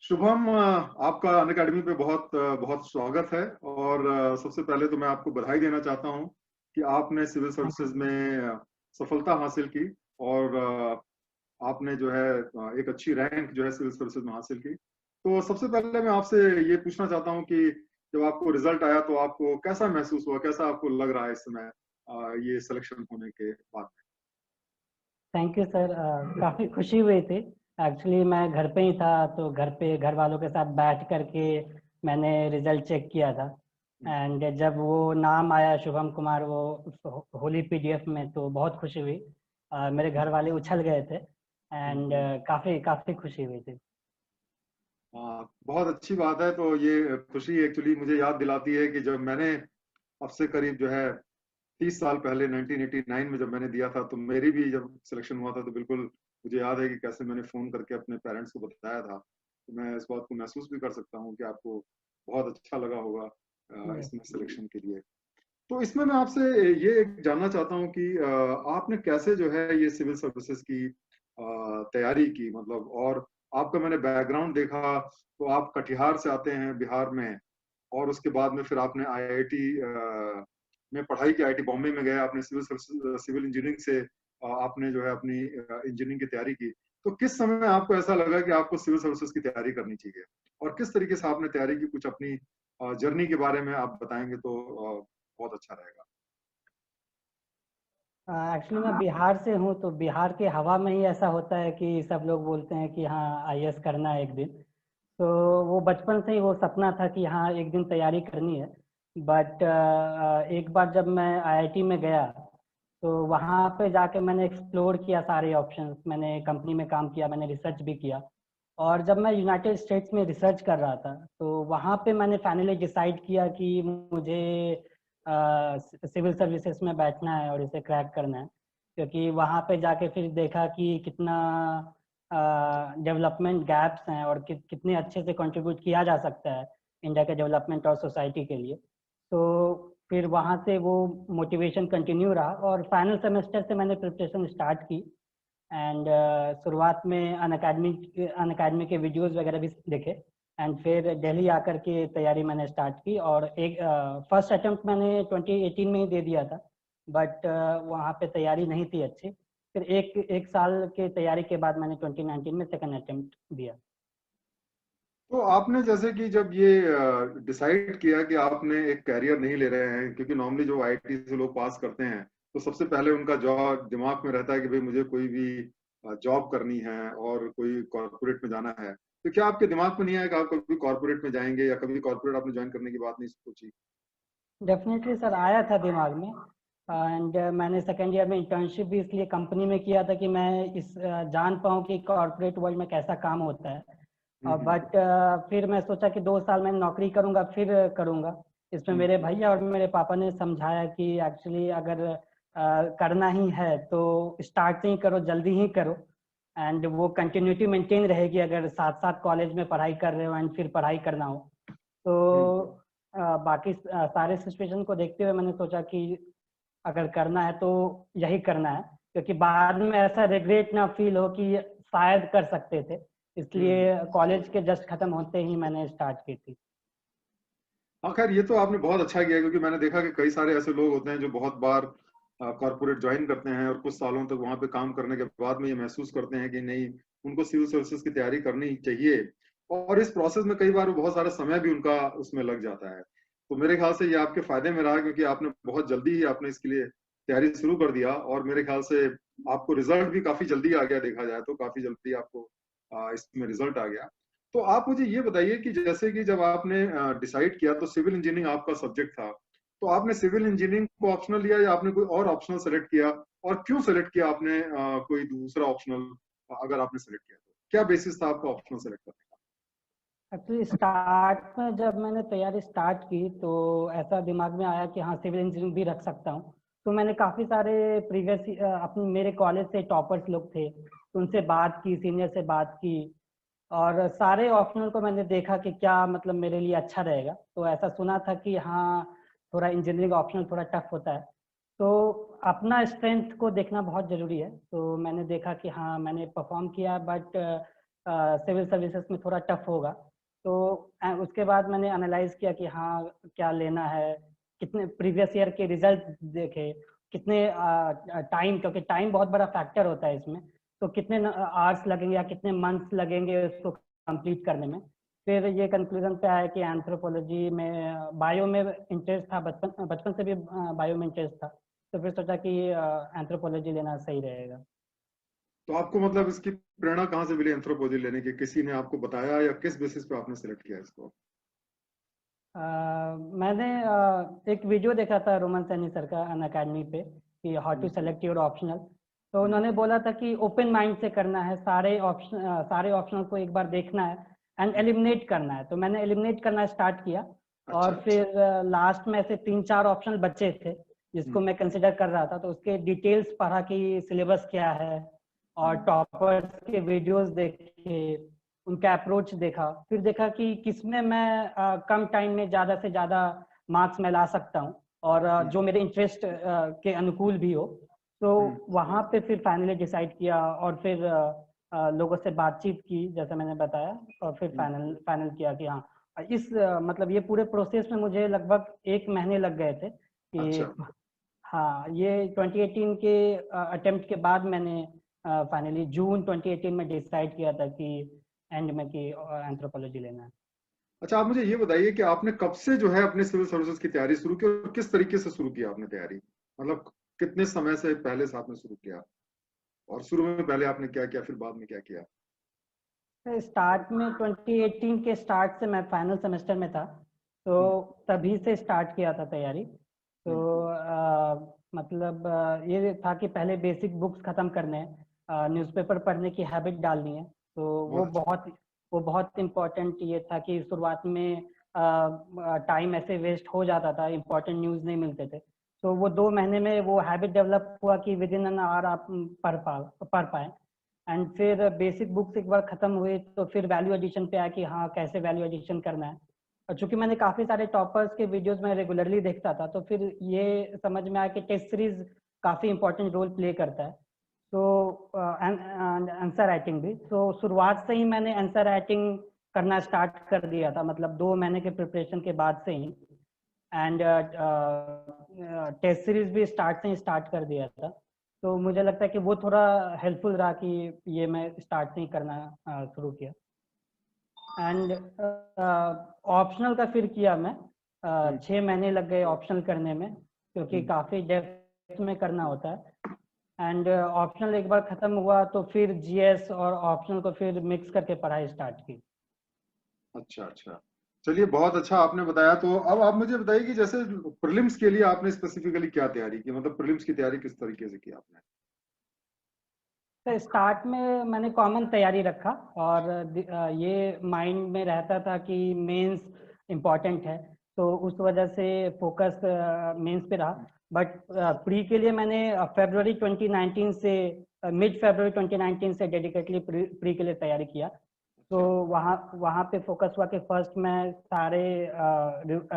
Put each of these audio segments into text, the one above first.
शुभम, आपका अनअकैडमी पे बहुत बहुत स्वागत है। और सबसे पहले तो मैं आपको बधाई देना चाहता हूं कि आपने civil thank you services sir. में सफलता हासिल की। और आपने जो है एक अच्छी रैंक जो है सिविल सर्विसेज में हासिल की। तो सबसे पहले मैं आपसे ये पूछना चाहता हूं कि जब आपको रिजल्ट आया तो आपको कैसा महसूस हुआ, कैसा आपको लग रहा है इस समय ये सिलेक्शन होने के बाद में? Thank you sir. काफ़ी खुशी हुई थी। एक्चुअली मैं घर पे ही था, तो घर पे घर वालों के साथ बैठ करके मैंने रिजल्ट चेक किया था। एंड जब वो नाम आया शुभम कुमार वो होली पीडीएफ में, तो बहुत खुशी हुई। मेरे घर वाले उछल गए थे। एंड काफ़ी काफ़ी खुशी हुई थी। हाँ, बहुत अच्छी बात है। तो ये खुशी एक्चुअली मुझे याद दिलाती है कि जब मैंने अब से करीब जो है 30 साल पहले 1989 में जब मैंने दिया था, तो मेरी भी जब सिलेक्शन हुआ था तो बिल्कुल मुझे याद है कि कैसे मैंने फोन करके अपने पेरेंट्स को बताया था। तो मैं इस बात को महसूस भी कर सकता हूँ कि आपको बहुत अच्छा लगा होगा यस। इसमें सिलेक्शन के लिए। तो इसमें मैं आपसे ये जानना चाहता हूँ कि आपने कैसे जो है ये सिविल सर्विसेज की तैयारी की, मतलब। और आपका मैंने बैकग्राउंड देखा तो आप कटिहार से आते हैं बिहार में, और उसके बाद में फिर आपने आईआईटी में पढ़ाई की, आईआईटी बॉम्बे में गए, आपने सिविल इंजीनियरिंग से आपने जो है अपनी इंजीनियरिंग की तैयारी की। तो किस समय आपको ऐसा लगा कि आपको सिविल सर्विसेज की तैयारी करनी चाहिए, और किस तरीके से आपने तैयारी की? कुछ अपनी जर्नी के बारे में आप बताएंगे तो बहुत अच्छा रहेगा। एक्चुअली मैं बिहार से हूँ, तो बिहार के हवा में ही ऐसा होता है कि सब लोग बोलते हैं कि हाँ आईएएस करना है एक दिन। तो वो बचपन से ही वो सपना था कि हाँ एक दिन तैयारी करनी है। बट एक बार जब मैं आईआईटी में गया, तो वहाँ पे जाके मैंने एक्सप्लोर किया सारे ऑप्शंस। मैंने कंपनी में काम किया, मैंने रिसर्च भी किया। और जब मैं यूनाइटेड स्टेट्स में रिसर्च कर रहा था, तो वहाँ पे मैंने फाइनली डिसाइड किया कि मुझे सिविल सर्विसेज में बैठना है और इसे क्रैक करना है। क्योंकि वहाँ पे जाके फिर देखा कि कितना डेवलपमेंट गैप्स हैं और कितने अच्छे से कंट्रीब्यूट किया जा सकता है इंडिया के डेवलपमेंट और सोसाइटी के लिए। तो फिर वहाँ से वो मोटिवेशन कंटिन्यू रहा, और फाइनल सेमेस्टर से मैंने प्रिपरेशन स्टार्ट की। एंड शुरुआत में अन अकेडमी के वीडियोस वगैरह भी देखे। एंड फिर दिल्ली आकर के तैयारी मैंने स्टार्ट की, और एक फर्स्ट अटेम्प्ट मैंने 2018 में ही दे दिया था। बट वहाँ पे तैयारी नहीं थी अच्छी। फिर एक एक साल के तैयारी के बाद मैंने 2019 में सेकंड अटेम्प्ट दिया। तो आपने जैसे कि जब ये डिसाइड किया कि आपने एक कैरियर नहीं ले रहे हैं, क्योंकि नॉर्मली जो आईआईटी से लोग पास करते हैं तो सबसे पहले उनका जॉब दिमाग में रहता है कि भाई मुझे कोई भी जॉब करनी है और कोई कॉर्पोरेट में जाना है। तो क्या आपके दिमाग में नहीं आया कि आप कभी कॉर्पोरेट में जाएंगे, या कभी कॉर्पोरेट आपने ज्वाइन करने की बात नहीं सोची? डेफिनेटली सर, आया था दिमाग में। एंड मैंने सेकेंड ईयर में इंटर्नशिप भी इसलिए कंपनी में किया था कि मैं जान पाऊँ कि कॉर्पोरेट वर्ल्ड में कैसा काम होता है। हम्म। बट फिर मैं सोचा कि 2 साल मैं नौकरी करूंगा फिर करूंगा। इसमें हम्म। मेरे भैया और मेरे पापा ने समझाया कि एक्चुअली अगर करना ही है तो स्टार्ट से ही करो, जल्दी ही करो। एंड वो कंटिन्यूटी मेंटेन रहेगी अगर साथ साथ कॉलेज में पढ़ाई कर रहे हो एंड फिर पढ़ाई करना हो। तो हम्म। बाकी सारे सिचुएशन को देखते हुए मैंने सोचा कि अगर करना है तो यही करना है, क्योंकि बाद में ऐसा रिग्रेट ना फील हो कि शायद कर सकते थे। हम्म। इसलिए कॉलेज के जस्ट खत्म होते ही मैंने स्टार्ट की थी। हाँ, खैर ये तो आपने बहुत अच्छा किया, क्योंकि मैंने देखा कि कई सारे ऐसे लोग होते हैं जो बहुत बार कॉर्पोरेट ज्वाइन करते हैं और कुछ सालों तक वहां पे काम करने के बाद में ये महसूस करते हैं कि नहीं, उनको सिविल सर्विसेज की तैयारी करनी चाहिए। और इस प्रोसेस में कई बार बहुत सारा समय भी उनका उसमें लग जाता है। तो मेरे ख्याल से ये आपके फायदे में रहा, क्योंकि आपने बहुत जल्दी ही आपने इसके लिए तैयारी शुरू कर दिया, और मेरे ख्याल से आपको रिजल्ट भी काफी जल्दी आ गया। देखा जाए तो काफी जल्दी आपको इसमें रिजल्ट आ गया। तो आप मुझे ये बताइए कि जैसे कि जब आपने डिसाइड किया तो सिविल इंजीनियरिंग आपका सब्जेक्ट था, तो आपने सिविल इंजीनियरिंग को ऑप्शनल लिया या आपने कोई और ऑप्शनल सेलेक्ट किया? और क्यों सेलेक्ट किया आपने कोई दूसरा ऑप्शनल? अगर आपने सेलेक्ट किया तो क्या बेसिस था आपका ऑप्शनल सेलेक्ट करने एक्चुअली स्टार्ट में जब मैंने तैयारी स्टार्ट की, तो ऐसा दिमाग में आया कि हाँ सिविल इंजीनियरिंग भी रख सकता हूँ। तो मैंने काफ़ी सारे प्रीवियस अपने मेरे कॉलेज से टॉपर्स लोग थे, तो उनसे बात की, सीनियर से बात की। और सारे ऑप्शनल को मैंने देखा कि क्या मतलब मेरे लिए अच्छा रहेगा। तो ऐसा सुना था कि हाँ थोड़ा इंजीनियरिंग ऑप्शनल थोड़ा टफ होता है। तो अपना स्ट्रेंथ को देखना बहुत ज़रूरी है। तो मैंने देखा कि हाँ मैंने परफॉर्म किया, बट सिविल सर्विसेज में थोड़ा टफ होगा। तो उसके बाद मैंने एनालाइज किया कि हाँ क्या लेना है, कितने प्रीवियस ईयर के रिजल्ट देखे, कितने टाइम, क्योंकि टाइम बहुत बड़ा फैक्टर होता है इसमें, तो कितने आवर्स लगेंगे या कितने मंथ्स लगेंगे उसको कंप्लीट करने में। फिर ये कंक्लूजन पे आया कि एंथ्रोपोलॉजी में, बायो में इंटरेस्ट था, बचपन से भी बायो में इंटरेस्ट था, तो फिर सोचा कि एंथ्रोपोलॉजी लेना सही रहेगा। तो आपको मतलब इसकी प्रेरणा कहाँ से मिली एंथ्रोपोलॉजी लेने की? किसी ने आपको बताया या किस बेसिस पे आपने सिलेक्ट किया इसको? मैंने एक वीडियो देखा था रोमन सैनी सर का अनअकैडमी पे कि how to select your optional. तो उन्होंने बोला था कि ओपन माइंड से करना है, सारे ऑप्शनल को एक बार देखना है एंड एलिमिनेट करना है। तो मैंने एलिमिनेट करना स्टार्ट किया। और फिर लास्ट में से 3-4 ऑप्शनल बचे थे जिसको मैं कंसिडर कर रहा था, तो उसके डिटेल्स पढ़ा कि सिलेबस क्या है, और टॉपर्स के वीडियोस देखे, उनका अप्रोच देखा, फिर देखा कि किसमें मैं कम टाइम में ज़्यादा से ज़्यादा मार्क्स में ला सकता हूँ और जो मेरे इंटरेस्ट के अनुकूल भी हो। तो वहाँ पे फिर फाइनली डिसाइड किया और फिर लोगों से बातचीत की जैसे मैंने बताया, और फिर फाइनल किया कि हाँ इस मतलब ये पूरे प्रोसेस में मुझे लगभग 1 महीने लग गए थे कि हाँ ये 2018 के अटेम्प्ट के बाद मैंने फाइनली जून 2018 में डिसाइड किया था कि एंड में कि एंथ्रोपोलॉजी लेना है। अच्छा, आप मुझे ये बताइए कि आपने कब से जो है अपने सिविल सर्विसेज की तैयारी शुरू की और किस तरीके से शुरू किया आपने तैयारी? मतलब कितने समय से पहले से आपने शुरू किया, और शुरू में पहले आपने क्या किया, फिर बाद में क्या किया? स्टार्ट में 2018 के स्टार्ट से मैं फाइनल सेमेस्टर में था, तो तभी से स्टार्ट किया था तैयारी। तो मतलब ये था कि पहले बेसिक बुक्स खत्म करने हैं, न्यूज़पेपर पढ़ने की हैबिट डालनी है। तो वो बहुत इम्पोर्टेंट ये था कि शुरुआत में टाइम ऐसे वेस्ट हो जाता था, इम्पोर्टेंट न्यूज़ नहीं मिलते थे। तो वो 2 महीने में वो हैबिट डेवलप हुआ कि विद इन एन आवर आप पढ़ पाए। एंड फिर बेसिक बुक्स एक बार खत्म हुए तो फिर वैल्यू एडिशन पे आया कि हाँ कैसे वैल्यू एडिशन करना है। और चूंकि मैंने काफ़ी सारे टॉपर्स के वीडियोस में रेगुलरली देखता था, तो फिर ये समझ में आया कि टेस्ट सीरीज काफ़ी इंपॉर्टेंट रोल प्ले करता है। तो आंसर राइटिंग भी, तो शुरुआत से ही मैंने आंसर राइटिंग करना स्टार्ट कर दिया था, मतलब 2 महीने के प्रिपरेशन के बाद से ही। एंड टेस्ट सीरीज भी स्टार्ट कर दिया था। तो मुझे लगता है कि वो थोड़ा हेल्पफुल रहा कि ये मैं स्टार्ट से ही करना शुरू किया। एंड ऑप्शनल का फिर किया मैं, 6 महीने लग गए ऑप्शनल करने में, क्योंकि काफ़ी डेप्थ में करना होता है। एंड ऑप्शनल एक बार खत्म हुआ तो फिर जीएस और ऑप्शनल को फिर मिक्स करके पढ़ाई स्टार्ट की। अच्छा, चलिए बहुत अच्छा आपने बताया। तो अब आप मुझे बताइए कि जैसे प्रीलिम्स के लिए आपने स्पेसिफिकली क्या तैयारी की, मतलब प्रीलिम्स की तैयारी किस तरीके से की आपने? तो स्टार्ट में मैंने कॉमन तैयारी रखा और ये माइंड में रहता था कि मेंस इम्पॉर्टेंट है, तो उस वजह से फोकस मेंस पे रहा। बट प्री के लिए मैंने फरवरी 2019 से मिड फरवरी 2019 से डेडिकेटली प्री के लिए तैयारी किया। तो वहाँ पे फोकस हुआ कि फर्स्ट मैं सारे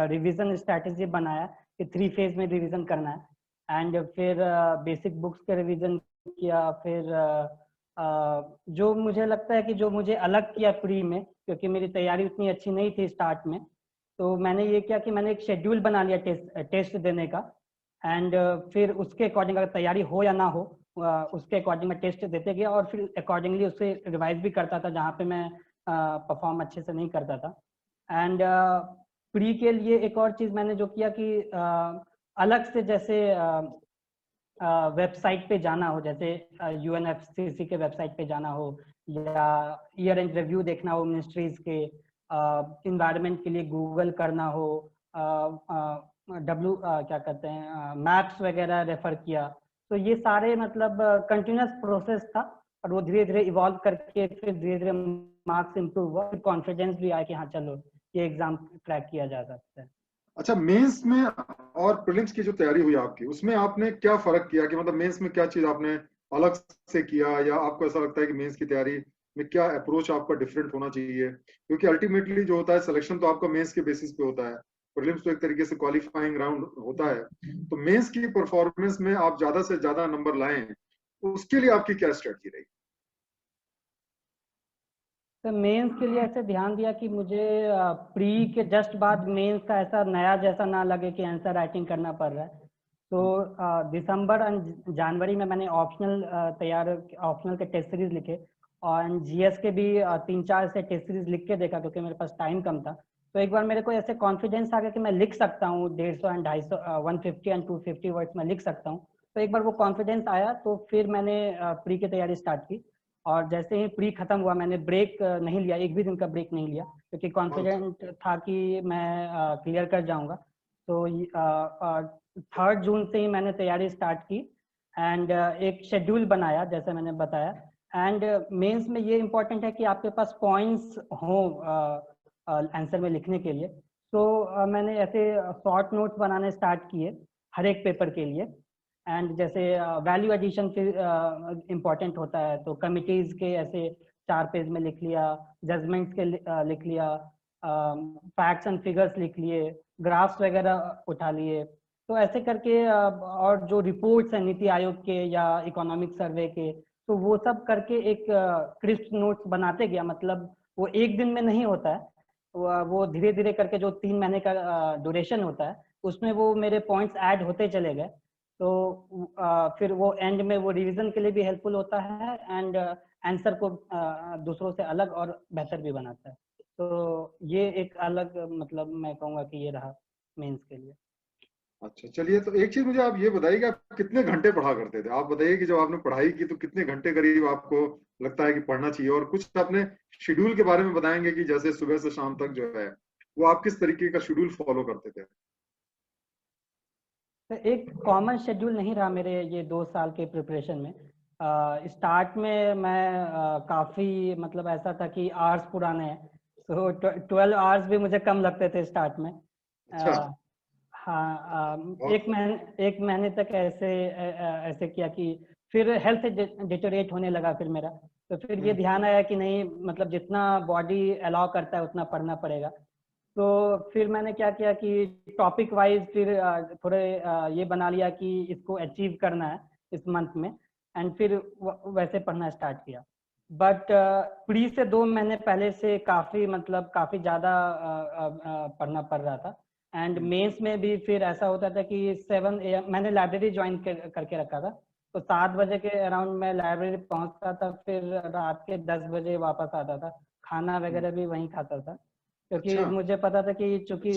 रिवीजन स्ट्रैटेजी बनाया कि 3 फेज में रिवीजन करना है। एंड फिर बेसिक बुक्स के रिवीजन किया। फिर जो मुझे लगता है कि जो मुझे अलग किया प्री में, क्योंकि मेरी तैयारी उतनी अच्छी नहीं थी स्टार्ट में, तो मैंने ये किया कि मैंने एक शेड्यूल बना लिया टेस्ट देने का। एंड फिर उसके अकॉर्डिंग अगर तैयारी हो या ना हो, उसके अकॉर्डिंग मैं टेस्ट देते गया और फिर अकॉर्डिंगली उससे रिवाइज भी करता था जहाँ पे मैं परफॉर्म अच्छे से नहीं करता था। एंड प्री के लिए एक और चीज़ मैंने जो किया कि अलग से जैसे वेबसाइट पे जाना हो, जैसे यूएनएफसीसी के वेबसाइट पे जाना हो या ईयर एंड रिव्यू देखना हो मिनिस्ट्रीज के, इन्वायरमेंट के लिए गूगल करना हो, क्या कहते हैं मैप्स वगैरह रेफर किया। तो ये सारे मतलब कंटिन्यूस प्रोसेस था और वो धीरे धीरे इवॉल्व करके फिर धीरे धीरे मार्क्स इम्प्रूव हुआ, फिर कॉन्फिडेंस भी आया कि हाँ चलो ये एग्जाम क्रैक किया जा सकता है। अच्छा, मेंस में और प्रीलिम्स की जो तैयारी हुई आपकी, उसमें आपने क्या फर्क किया कि मतलब मेंस में क्या चीज आपने अलग से किया, या आपको ऐसा लगता है कि मेंस की तैयारी में क्या अप्रोच आपका डिफरेंट होना चाहिए? क्योंकि अल्टीमेटली जो होता है सिलेक्शन तो आपका मेंस के बेसिस पे होता है, प्रीलिम्स तो एक तरीके से क्वालिफाइंग राउंड होता है। तो मेंस की परफॉर्मेंस में आप ज्यादा से ज्यादा नंबर लाएं, तो उसके लिए आपकी क्या स्ट्रेटजी रही? तो मेंस के लिए ऐसे ध्यान दिया कि मुझे प्री के जस्ट बाद मेंस का ऐसा नया जैसा ना लगे कि आंसर राइटिंग करना पड़ रहा है। तो दिसंबर और जनवरी में मैंने ऑप्शनल के टेस्ट सीरीज लिखे, और जीएस के भी 3-4 से टेस्ट सीरीज लिख के देखा क्योंकि मेरे पास टाइम कम था। तो एक बार मेरे को ऐसे कॉन्फिडेंस आ गया कि मैं लिख सकता हूँ 150 एंड 250, 150 एंड 250 वर्ड्स में लिख सकता हूँ। तो एक बार वो कॉन्फिडेंस आया तो फिर मैंने प्री की तैयारी स्टार्ट की। और जैसे ही प्री खत्म हुआ मैंने ब्रेक नहीं लिया, एक भी दिन का ब्रेक नहीं लिया, क्योंकि कॉन्फिडेंट था कि मैं क्लियर कर जाऊंगा। तो 3 जून से ही मैंने तैयारी स्टार्ट की, एंड एक शेड्यूल बनाया जैसे मैंने बताया। एंड मेंस में ये इम्पोर्टेंट है कि आपके पास पॉइंट्स हो आंसर में लिखने के लिए। तो मैंने ऐसे शॉर्ट नोट्स बनाने स्टार्ट किए हर एक पेपर के लिए। एंड जैसे वैल्यू एडिशन फिर इम्पोर्टेंट होता है, तो कमिटीज के ऐसे 4 पेज में लिख लिया, जजमेंट्स के लिख लिया, फैक्ट्स एंड फिगर्स लिख लिए, ग्राफ्स वगैरह उठा लिए। तो ऐसे करके और जो रिपोर्ट्स हैं नीति आयोग के या इकोनॉमिक सर्वे के, तो वो सब करके एक क्रिस्प नोट्स बनाते गया। मतलब वो एक दिन में नहीं होता है, वो धीरे धीरे करके जो 3 महीने का ड्यूरेशन होता है उसमें वो मेरे पॉइंट्स ऐड होते चले गए। तो फिर वो एंड में वो रिवीजन के लिए भी हेल्पफुल होता है, एंड आंसर को दूसरों से अलग और बेहतर भी बनाता है। तो ये एक अलग, मतलब मैं कहूँगा कि ये रहा मेंस के लिए। अच्छा, चलिए, तो एक चीज मुझे आप ये बताइए कि आप कितने घंटे पढ़ा करते थे? आप बताइए कि जब आपने पढ़ाई की तो कितने घंटे करीब आपको लगता है कि पढ़ना चाहिए, और कुछ अपने शेड्यूल के बारे में बताएंगे कि जैसे सुबह से शाम तक जो है वो आप किस तरीके का शेड्यूल फॉलो करते थे? तो एक कॉमन शेड्यूल नहीं रहा मेरे ये 2 साल के प्रिपरेशन में। स्टार्ट में मैं काफ़ी, मतलब ऐसा था कि आवर्स पुराने हैं, तो 12 आवर्स भी मुझे कम लगते थे स्टार्ट में। अच्छा। हाँ, बहुत। एक महीने तक ऐसे किया कि फिर हेल्थ डिटोरेट होने लगा फिर मेरा। तो फिर ये ध्यान आया कि नहीं, मतलब जितना बॉडी अलाउ करता है उतना पढ़ना पड़ेगा। तो फिर मैंने क्या किया कि टॉपिक वाइज फिर थोड़े ये बना लिया कि इसको अचीव करना है इस मंथ में, एंड फिर वैसे पढ़ना स्टार्ट किया। बट प्री से 2 महीने पहले से काफ़ी, मतलब काफ़ी ज़्यादा पढ़ना पड़ रहा था। एंड मेंस में भी फिर ऐसा होता था कि 7 AM मैंने लाइब्रेरी ज्वाइन करके रखा था। तो 7 बजे के अराउंड मैं लाइब्रेरी पहुंचता था, फिर रात के 10 बजे वापस आता था। खाना वगैरह भी वहीं खाता था, क्योंकि अच्छा। मुझे पता था कि चूंकि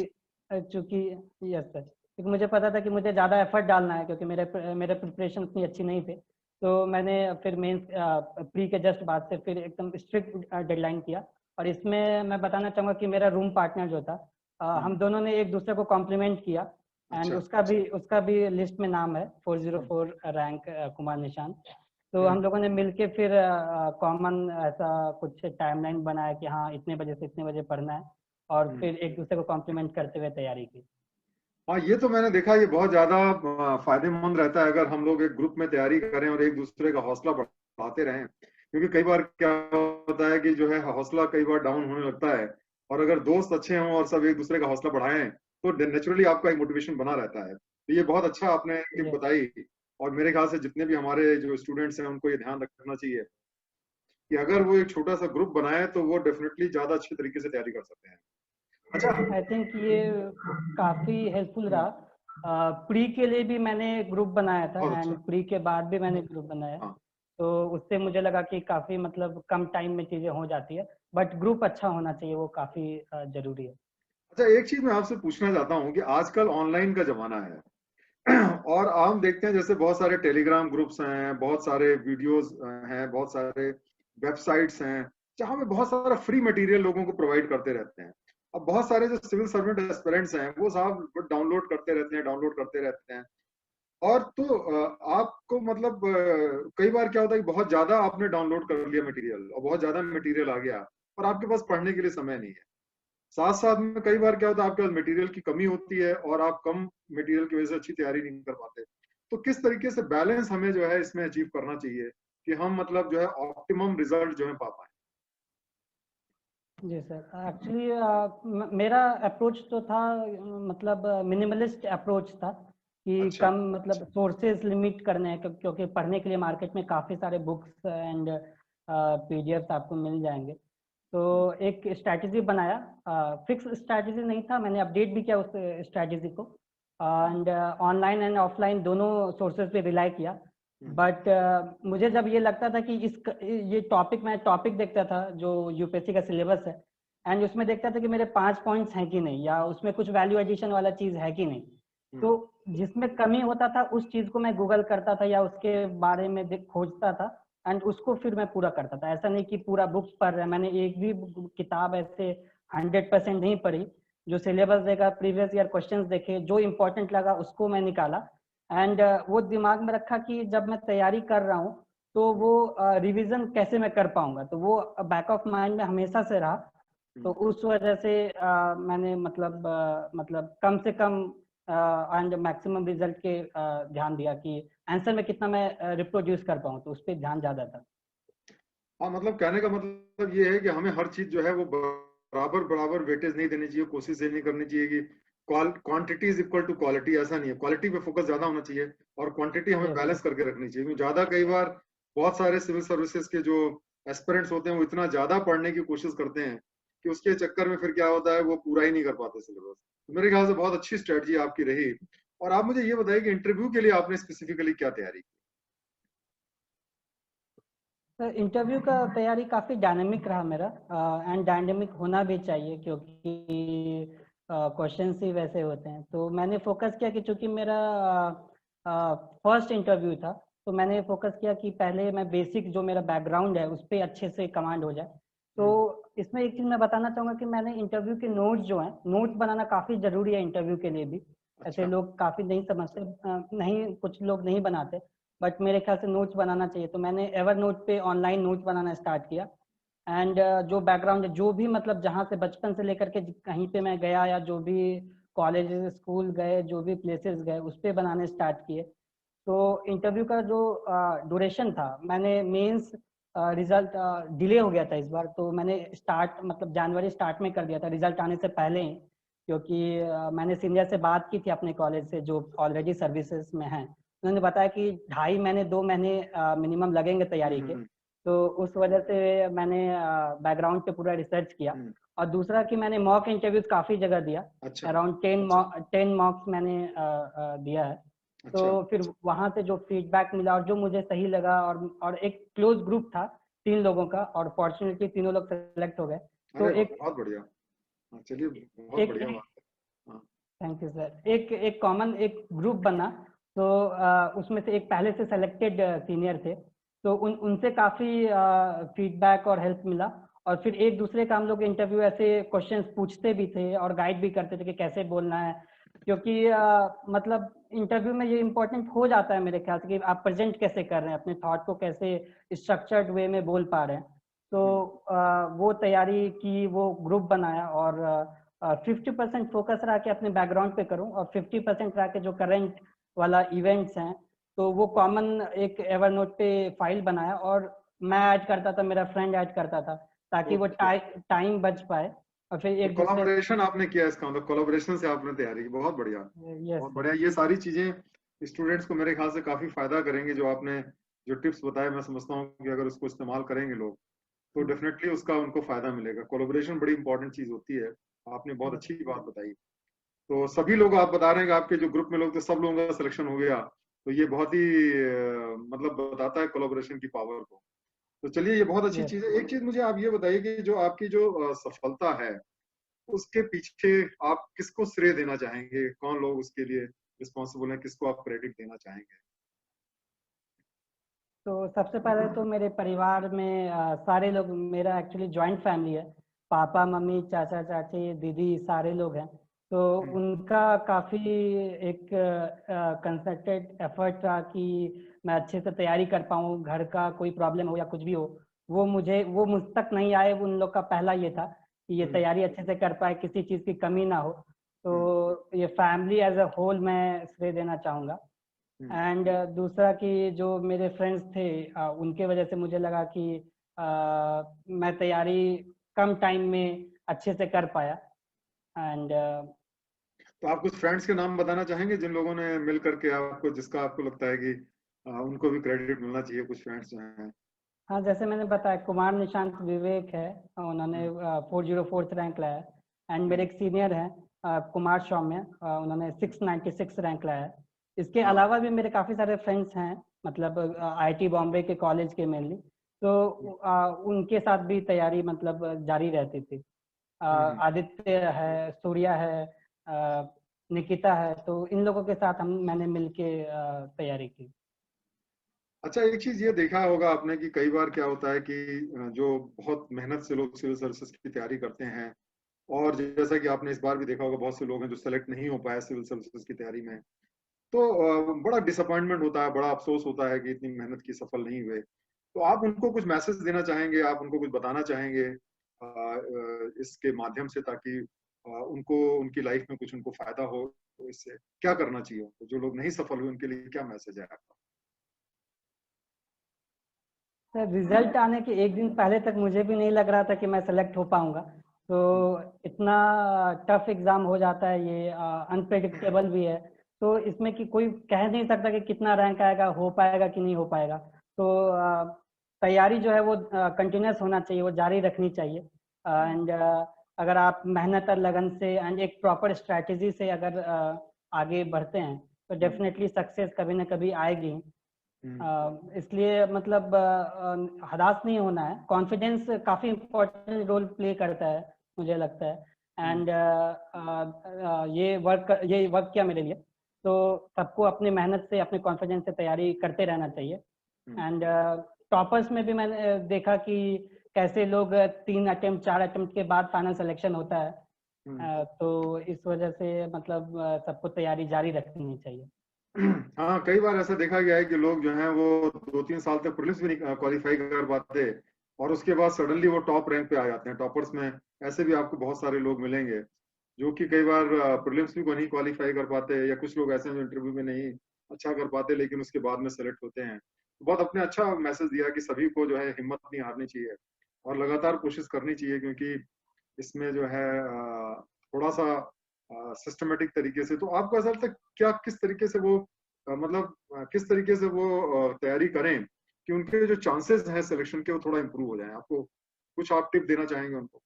चूंकि यस सर, क्योंकि मुझे पता था कि मुझे ज़्यादा एफर्ट डालना है, क्योंकि मेरे प्रिपरेशन उतनी अच्छी नहीं थे। तो मैंने फिर मेंस प्री के जस्ट बाद से फिर एकदम स्ट्रिक्ट डेडलाइन किया। और इसमें मैं बताना चाहूँगा कि मेरा रूम पार्टनर जो था, हम दोनों ने एक दूसरे को कॉम्प्लीमेंट किया। एंड अच्छा। उसका भी लिस्ट में नाम है, 404 रैंक, कुमार निशान। तो हम्म। हम लोगों ने मिलके फिर कॉमन ऐसा कुछ टाइमलाइन बनाया कि हाँ इतने बजे से इतने बजे पढ़ना है, और हम्म। फिर एक दूसरे को कॉम्प्लीमेंट करते हुए तैयारी की। हाँ, ये तो मैंने देखा, ये बहुत ज्यादा फायदेमंद रहता है अगर हम लोग एक ग्रुप में तैयारी करें और एक दूसरे का हौसला बढ़ाते रहें। क्योंकि कई बार क्या होता है कि जो है हौसला कई बार डाउन होने लगता है, और अगर दोस्त अच्छे हों और सब एक दूसरे का हौसला बढ़ाएं तो नेचुरली आपका एक मोटिवेशन बना रहता है। तो ये बहुत अच्छा आपने टिप ये बताई। और मेरे ख्याल से जितने भी हमारे जो स्टूडेंट्स हैं उनको ये ध्यान रखना चाहिए कि अगर वो एक छोटा सा ग्रुप बनाए तो वो डेफिनेटली ज्यादा अच्छे तरीके से तैयारी कर सकते हैं। अच्छा। आई थिंक ये काफ़ी हेल्पफुल हम्म। रहा। प्री के लिए भी मैंने ग्रुप बनाया था, बहुत एंड अच्छा। प्री के बाद भी मैंने ग्रुप बनाया। हाँ। तो उससे मुझे लगा कि काफ़ी, मतलब कम टाइम में चीज़ें हो जाती है, बट ग्रुप अच्छा होना चाहिए, वो काफ़ी ज़रूरी है। अच्छा, एक चीज मैं आपसे पूछना चाहता हूँ कि आजकल ऑनलाइन का जमाना है और हम देखते हैं जैसे बहुत सारे टेलीग्राम ग्रुप्स हैं, बहुत सारे वीडियोस हैं, बहुत सारे वेबसाइट्स हैं जहाँ पे बहुत सारा फ्री मटेरियल लोगों को प्रोवाइड करते रहते हैं। अब बहुत सारे जो सिविल सर्वेंट एस्पिरेंट्स हैं वो साहब डाउनलोड करते रहते हैं। और तो आपको मतलब कई बार क्या होता है कि बहुत ज्यादा आपने डाउनलोड कर लिया मटेरियल और बहुत ज्यादा मटेरियल आ गया और आपके पास पढ़ने के लिए समय नहीं है। साथ साथ में कई बार क्या होता है आपके पास मटेरियल की कमी होती है और आप कम मटेरियल की वजह से अच्छी तैयारी नहीं कर पाते। तो किस तरीके से बैलेंस हमें जो है इसमें अचीव करना चाहिए कि हम मतलब जो है ऑप्टिमम रिजल्ट जो है पा पाए? जी सर, एक्चुअली मेरा अप्रोच तो था, मतलब मिनिमलिस्ट अप्रोच था कि अच्छा। कम, मतलब सोर्सेज लिमिट करने हैं, क्योंकि पढ़ने के लिए मार्केट में काफ़ी सारे बुक्स एंड पीडीएफ्स आपको मिल जाएंगे। तो एक स्ट्रैटेजी बनाया, फिक्स स्ट्रैटेजी नहीं था, मैंने अपडेट भी किया उस स्ट्रैटेजी को, एंड ऑनलाइन एंड ऑफलाइन दोनों सोर्सेज पे रिलाई किया। बट मुझे जब ये लगता था कि ये टॉपिक, मैं टॉपिक देखता था जो यूपीएससी का सिलेबस है, एंड उसमें देखता था कि मेरे 5 पॉइंट्स हैं कि नहीं, या उसमें कुछ वैल्यू एडिशन वाला चीज़ है कि नहीं। तो जिसमें कमी होता था उस चीज़ को मैं गूगल करता था या उसके बारे में खोजता था, एंड उसको फिर मैं पूरा करता था। ऐसा नहीं कि पूरा बुक्स पढ़ रहा है, मैंने एक भी किताब ऐसे 100% नहीं पढ़ी। जो सिलेबस देखा, प्रीवियस ईयर क्वेश्चंस देखे, जो इम्पोर्टेंट लगा उसको मैं निकाला, एंड वो दिमाग में रखा कि जब मैं तैयारी कर रहा हूँ तो वो रिवीजन कैसे मैं कर पाऊंगा, तो वो बैक ऑफ माइंड में हमेशा से रहा। तो उस वजह से मैंने मतलब कम से कम एंड मैक्सिमम रिजल्ट के ध्यान दिया कि आंसर में कितना मैं रिप्रोड्यूस कर पाऊँ, तो उस पर ध्यान ज्यादा था। हाँ, मतलब कहने का मतलब ये है कि हमें हर चीज जो है वो बराबर बराबर वेटेज नहीं देनी चाहिए, कोशिश ये नहीं करनी चाहिए कि quantity is equal to quality, ऐसा नहीं है। क्वालिटी पे फोकस ज्यादा होना चाहिए और क्वांटिटी हमें Yes, बैलेंस करके रखनी चाहिए, क्योंकि ज्यादा कई बार बहुत सारे सिविल सर्विसेज के जो एस्पिरेंट्स होते हैं वो इतना ज्यादा पढ़ने की कोशिश करते हैं कि उसके चक्कर में फिर क्या होता है, वो पूरा ही नहीं कर पाते सिलेबस। तो मेरे ख्याल से बहुत अच्छी स्ट्रेटजी आपकी रही। और आप मुझे ये बताइए कि इंटरव्यू के लिए आपने स्पेसिफिकली क्या तैयारी की? तो इंटरव्यू का तैयारी काफ़ी डायनेमिक रहा मेरा, एंड डायनेमिक होना भी चाहिए क्योंकि क्वेश्चंस ही वैसे होते हैं। तो मैंने फोकस किया कि चूंकि मेरा फर्स्ट इंटरव्यू था, तो मैंने फोकस किया कि पहले मैं बेसिक जो मेरा बैकग्राउंड है उस पर अच्छे से कमांड हो जाए। तो इसमें एक चीज़ मैं बताना चाहूँगा कि मैंने इंटरव्यू के नोट्स जो हैं, नोट्स बनाना काफ़ी ज़रूरी है इंटरव्यू के लिए भी। ऐसे अच्छा। लोग काफ़ी नहीं समझते, नहीं, कुछ लोग नहीं बनाते, बट मेरे ख्याल से नोट्स बनाना चाहिए। तो मैंने एवर नोट पे ऑनलाइन नोट्स बनाना स्टार्ट किया, एंड जो बैकग्राउंड है, जो भी मतलब जहाँ से बचपन से लेकर के कहीं पे मैं गया, या जो भी कॉलेज स्कूल गए, जो भी प्लेसेस गए, उस पर बनाने स्टार्ट किए। तो इंटरव्यू का जो ड्यूरेशन था, मैंने मेंस रिजल्ट डिले हो गया था इस बार, तो मैंने स्टार्ट मतलब जनवरी स्टार्ट में कर दिया था, रिजल्ट आने से पहले ही। क्योंकि मैंने सीनियर से बात की थी अपने कॉलेज से जो ऑलरेडी सर्विसेज में हैं, उन्होंने बताया कि 2.5 महीने 2 महीने मिनिमम लगेंगे तैयारी के। तो उस वजह से मैंने बैकग्राउंड पे पूरा रिसर्च किया। और दूसरा कि मैंने मॉक इंटरव्यूज काफ़ी जगह दिया, अच्छा। अराउंड 10 मॉक्स मैंने दिया है। तो अच्छा। फिर वहां से जो फीडबैक मिला और जो मुझे सही लगा, और एक क्लोज ग्रुप था 3 लोगों का, और फॉर्चुनेटली तीनों लोग सेलेक्ट हो गए। तो अरे वाह, एक बहुत बढ़िया। हाँ, चलिए, बहुत एक बढ़िया बात है। हाँ। Thank you sir. एक एक कॉमन एक ग्रुप बना। तो उसमें से एक पहले से सेलेक्टेड सीनियर थे, तो उनसे काफ़ी फीडबैक और हेल्प मिला। और फिर एक दूसरे का हम लोग इंटरव्यू ऐसे क्वेश्चंस पूछते भी थे और गाइड भी करते थे कि कैसे बोलना है। क्योंकि मतलब इंटरव्यू में ये इम्पोर्टेंट हो जाता है मेरे ख्याल से कि आप प्रेजेंट कैसे कर रहे हैं, अपने थॉट को कैसे स्ट्रक्चर्ड वे में बोल पा रहे हैं। तो वो तैयारी की, वो ग्रुप बनाया, और 50% फोकस रहा कि अपने बैकग्राउंड पे करूं, और 50% रहा कि जो करंट वाला इवेंट्स हैं, तो वो कॉमन एक एवरनोट पे फाइल बनाया, और मैं ऐड करता था, मेरा फ्रेंड ऐड करता था, ताकि वो ओके। टाइम बच पाए। और फिर तो एक दूसरे से। कोलाबोरेशन आपने किया, इसका मतलब कोलाबोरेशन से आपने तैयारी की, बहुत बढ़िया। यस बहुत सर। बढ़िया, ये सारी चीजें स्टूडेंट्स को मेरे ख्याल से काफी फायदा करेंगे। जो आपने जो टिप्स बताए, मैं समझता हूँ कि अगर उसको इस्तेमाल करेंगे लोग तो डेफिनेटली उसका उनको फायदा मिलेगा। कोलाबोरेशन बड़ी इंपॉर्टेंट चीज होती है। आपने बहुत अच्छी बात बताई। तो सभी लोग, आप बता रहे हैं कि आपके जो ग्रुप में लोग थे सब लोगों का सिलेक्शन हो गया, तो ये बहुत ही मतलब बताता है कोलाबोरेशन की पावर को। तो चलिए, ये बहुत अच्छी यस। चीज है। एक चीज मुझे आप ये बताइए कि जो आपकी जो सफलता है उसके पीछे आप किसको श्रेय देना चाहेंगे? कौन लोग उसके लिए रिस्पॉन्सिबल हैं? किसको आप क्रेडिट देना चाहेंगे? तो सबसे पहले तो मेरे परिवार में सारे लोग, मेरा एक्चुअली जॉइंट फैमिली है, पापा मम्मी चाचा चाची दीदी सारे लोग हैं। तो उनका काफ़ी एक कंसंट्रेटेड एफर्ट रहा कि मैं अच्छे से तैयारी कर पाऊँ, घर का कोई प्रॉब्लम हो या कुछ भी हो, वो मुझ तक नहीं आए। उन लोग का पहला ये था कि ये तैयारी अच्छे से कर पाए, किसी चीज़ की कमी ना हो। तो ये फैमिली एज अ होल मैं श्रेय देना चाहूँगा। एंड दूसरा कि जो मेरे फ्रेंड्स थे, उनके वजह से मुझे लगा कि मैं तैयारी कम टाइम में अच्छे से कर पाया। एंड तो आप कुछ फ्रेंड्स के नाम बताना चाहेंगे जिन लोगों ने मिल करके आपको, जिसका आपको लगता है कि उनको भी क्रेडिट मिलना चाहिए, कुछ फ्रेंड्स जो हैं? हाँ, जैसे मैंने बताया कुमार निशांत विवेक है, उन्होंने 404th रैंक लाया है। एंड मेरे एक सीनियर हैं कुमार सौम्य, उन्होंने 696 रैंक लाया है। इसके हाँ। अलावा भी मेरे काफ़ी सारे फ्रेंड्स हैं, मतलब आईआईटी बॉम्बे के कॉलेज के मेनली, तो उनके साथ भी तैयारी मतलब जारी रहती थी। आदित्य है, सूर्या है, निकिता है, तो इन लोगों के साथ मैंने मिलके तैयारी की। अच्छा, एक चीज ये देखा होगा आपने कि कई बार क्या होता है कि जो बहुत मेहनत से लोग सिविल सर्विसेज की तैयारी करते हैं, और जैसा कि आपने इस बार भी देखा होगा बहुत से लोग हैं जो सेलेक्ट नहीं हो पाए सिविल सर्विसेज की तैयारी में, तो बड़ा डिसअपॉइंटमेंट होता है, बड़ा अफसोस होता है कि इतनी मेहनत की सफल नहीं हुए। तो आप उनको कुछ मैसेज देना चाहेंगे, आप उनको कुछ बताना चाहेंगे इसके माध्यम से, ताकि उनको उनकी लाइफ में कुछ उनको फायदा हो? तो इससे क्या करना चाहिए उनको, जो लोग नहीं सफल हुए उनके लिए क्या मैसेज है आपका? सर, रिजल्ट आने के एक दिन पहले तक मुझे भी नहीं लग रहा था कि मैं सेलेक्ट हो पाऊंगा। तो इतना टफ एग्जाम हो जाता है, ये अनप्रेडिक्टेबल भी है। तो इसमें कि कोई कह नहीं सकता कि कितना रैंक आएगा, हो पाएगा कि नहीं हो पाएगा। तो तैयारी जो है वो कंटिन्यूस होना चाहिए, वो जारी रखनी चाहिए। एंड अगर आप मेहनत और लगन से एंड एक प्रॉपर स्ट्रैटेजी से अगर आगे बढ़ते हैं तो डेफिनेटली सक्सेस कभी ना कभी आएगी। इसलिए मतलब हताश नहीं होना है। कॉन्फिडेंस काफ़ी इम्पोर्टेंट रोल प्ले करता है, मुझे लगता है। एंड ये वर्क किया मेरे लिए। तो सबको अपनी मेहनत से, अपने कॉन्फिडेंस से तैयारी करते रहना चाहिए। एंड टॉपर्स में भी मैंने देखा कि कैसे लोग 3 अटेम्प्ट 4 अटेम्प्ट के बाद फाइनल सिलेक्शन होता है। तो इस वजह से मतलब सबको तैयारी जारी रखनी चाहिए। हाँ, कई बार ऐसा देखा गया है कि लोग जो हैं वो 2-3 साल तक प्रीलिम्स भी नहीं क्वालिफाई कर पाते, और उसके बाद सडनली वो टॉप रैंक पे आ जाते हैं टॉपर्स में। ऐसे भी आपको बहुत सारे लोग मिलेंगे जो कि कई बार प्रीलिम्स भी को नहीं क्वालिफाई कर पाते, या कुछ लोग ऐसे हैं जो इंटरव्यू में नहीं अच्छा कर पाते लेकिन उसके बाद में सेलेक्ट होते हैं। तो बहुत अपने अच्छा मैसेज दिया कि सभी को जो है हिम्मत नहीं हारनी चाहिए और लगातार कोशिश करनी चाहिए, क्योंकि इसमें जो है थोड़ा सा सिस्टमेटिक तरीके से। तो आपको ऐसा लगता है क्या, किस तरीके से वो मतलब किस तरीके से वो तैयारी करें कि उनके जो चांसेस हैं सिलेक्शन के वो थोड़ा इम्प्रूव हो जाए? आपको कुछ आप टिप देना चाहेंगे उनको?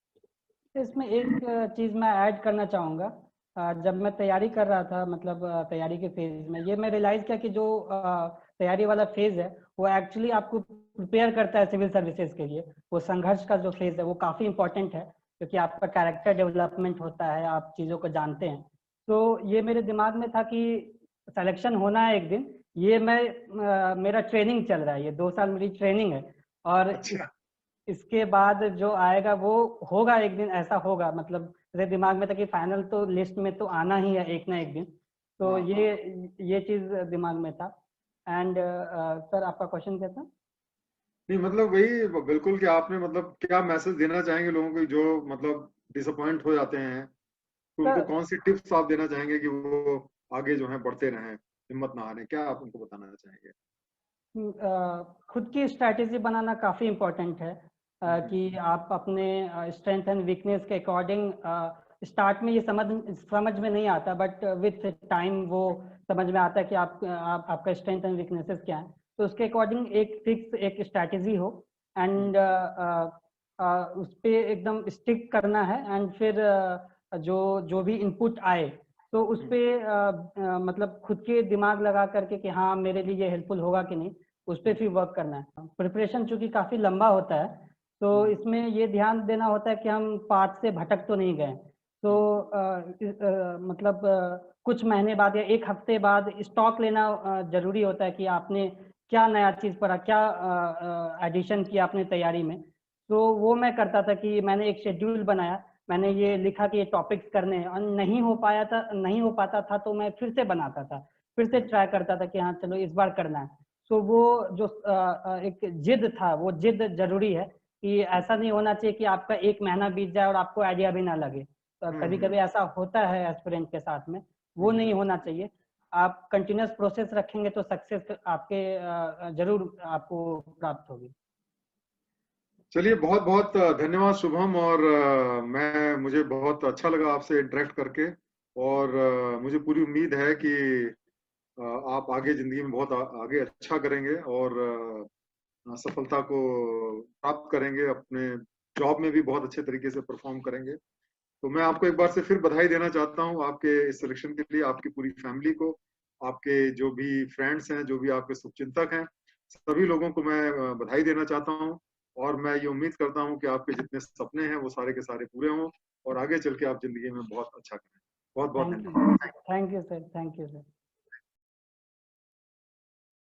इसमें एक चीज़ मैं ऐड करना चाहूँगा। जब मैं तैयारी कर रहा था, मतलब तैयारी के फेज में, ये मैं रियलाइज़ किया कि जो तैयारी वाला फेज है वो एक्चुअली आपको प्रिपेयर करता है सिविल सर्विसेज के लिए। वो संघर्ष का जो फेज है वो काफ़ी इंपॉर्टेंट है, क्योंकि आपका कैरेक्टर डेवलपमेंट होता है, आप चीज़ों को जानते हैं। तो ये मेरे दिमाग में था कि सिलेक्शन होना है एक दिन। ये मेरा ट्रेनिंग चल रहा है, ये 2 साल मेरी ट्रेनिंग है। और अच्छा। इसके बाद जो आएगा वो होगा, एक दिन ऐसा होगा। मतलब मेरे दिमाग में था कि फाइनल तो लिस्ट में तो आना ही है एक ना एक दिन। तो हाँ, हाँ। ये चीज दिमाग में था। एंड सर, आपका क्वेश्चन क्या था? नहीं, मतलब वही बिल्कुल कि आपने मतलब क्या मैसेज देना चाहेंगे लोगों को जो मतलब डिसअपॉइंट हो जाते हैं, तो उनको सर, कौन सी टिप्स आप देना चाहेंगे कि वो आगे जो है बढ़ते रहें, हिम्मत ना हारें? क्या आप उनको बताना चाहेंगे? खुद की स्ट्रैटेजी बनाना काफ़ी इम्पोर्टेंट है। कि आप अपने स्ट्रेंथ एंड वीकनेस के अकॉर्डिंग, स्टार्ट में ये समझ में नहीं आता, बट विथ टाइम वो समझ में आता है कि आपका स्ट्रेंथ एंड वीकनेसेस क्या है। तो उसके अकॉर्डिंग एक फिक्स एक स्ट्रैटेजी हो, एंड उस पर एकदम स्टिक करना है। एंड फिर जो जो भी इनपुट आए तो उस पर मतलब खुद के दिमाग लगा करके कि हाँ, मेरे लिए ये हेल्पफुल होगा कि नहीं, उस पर फिर वर्क करना है। प्रिपरेशन चूंकि काफ़ी लंबा होता है, तो इसमें ये ध्यान देना होता है कि हम पाठ से भटक तो नहीं गए। तो मतलब कुछ महीने बाद या एक हफ्ते बाद स्टॉक लेना जरूरी होता है कि आपने क्या नया चीज़ पढ़ा, क्या एडिशन किया अपने तैयारी में। तो वो मैं करता था कि मैंने एक शेड्यूल बनाया, मैंने ये लिखा कि ये टॉपिक्स करने हैं, और नहीं हो पाता था तो मैं फिर से बनाता था, फिर से ट्राई करता था कि हाँ चलो इस बार करना है। तो वो जो एक जिद था, वो जिद जरूरी है। कि ऐसा नहीं होना चाहिए कि आपका एक महीना बीत जाए और आपको आइडिया भी ना लगे। तो कभी कभी ऐसा होता है एस्पिरेंट के साथ में, वो नहीं होना चाहिए। आप कंटिन्यूस प्रोसेस रखेंगे तो सक्सेस आपके जरूर आपको प्राप्त होगी। चलिए, बहुत बहुत धन्यवाद शुभम। और मुझे बहुत अच्छा लगा आपसे इंटरेक्ट करके, और मुझे पूरी उम्मीद है कि आप आगे जिंदगी में बहुत आगे अच्छा करेंगे, और सफलता को प्राप्त करेंगे, अपने जॉब में भी बहुत अच्छे तरीके से परफॉर्म करेंगे। तो मैं आपको एक बार से फिर बधाई देना चाहता हूँ आपके इस सिलेक्शन के लिए, आपकी पूरी फैमिली को, आपके जो भी फ्रेंड्स हैं, जो भी आपके शुभचिंतक हैं, सभी लोगों को मैं बधाई देना चाहता हूँ। और मैं ये उम्मीद करता हूँ कि आपके जितने सपने हैं वो सारे के सारे पूरे हों और आगे चल के आप जिंदगी में बहुत अच्छा करें। बहुत बहुत थैंक यू, धन्यवाद। Thank you sir, thank you sir.